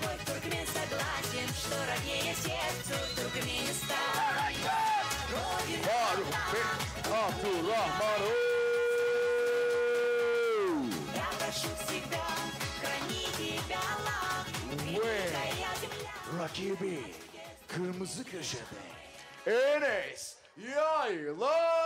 тобой Туркмен согласен, что роднее сердцу Туркменистан. Faruk Bey, Abdurrahman. Я прошу всегда, храни тебя, Аллах, великая земля. Rakibi kırmızı köşede Enes Yayla.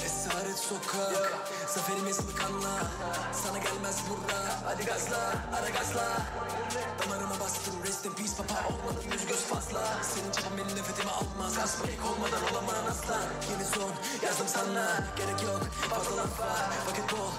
Esaret sokak, zaferimiz mi kanla? Sana gelmez burra, hadi gazla, ara gazla. Damarıma bastır, rest in peace papa, olmadı yüz göz fazla. Senin çapın benim nefretimi almaz, gasp olmadan olamam aslan. Yeni son yazdım sana, gerek yok fazla lafa, vakit bol.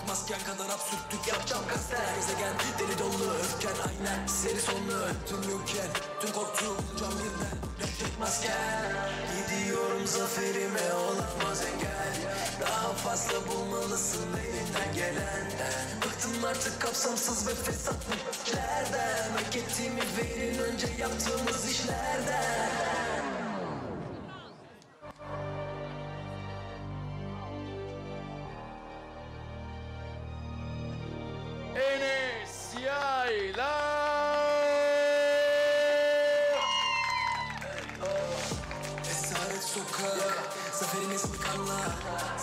Masken kadar absürtlük yapacağım gazeteler. Gezegen deli dolu, öfken aynen seri sonlu. Tüm ülken, tüm korktuğum can birden. Reflek masken, gidiyorum zaferime olamaz engel. Daha fazla bulmalısın elinden gelen. Bıktım artık kapsamsız ve fesat işlerden. Hak ettiğimi verin önce yaptığımız işlerden. Enes Yayla. Esaret sokak, zaferimiz mi kanla?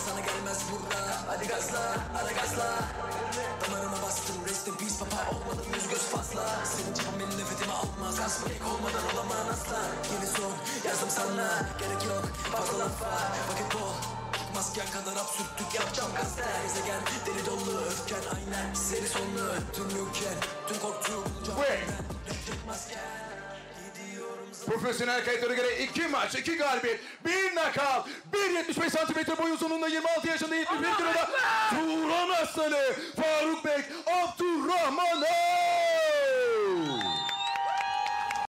Sana gelmez burra, hadi gazla, ara gazla. Damarıma bastım, rest in peace papa, olmadı yüz göz fazla. Senin çapın benim nefretimi almaz, gasp olmadan olamam aslan. Yeni son yazdım sana, gerek yok fazla lafa, vakit bol. Masken kadar absürtlük yapacağım gazeteler. Gezegen deli dolu, öfken aynen seri sonlu. Tüm ülken, tüm korktuğum can birden. Reflek masken, gidiyorum zaten. Profesyonel kayıtlara göre 2 maç, 2 galibiyet, 1 nakal, 1.75 santimetre boy uzunluğunda 26 yaşında 71 kiloda Turan Aslanı Faruk Bey Abdurrahman.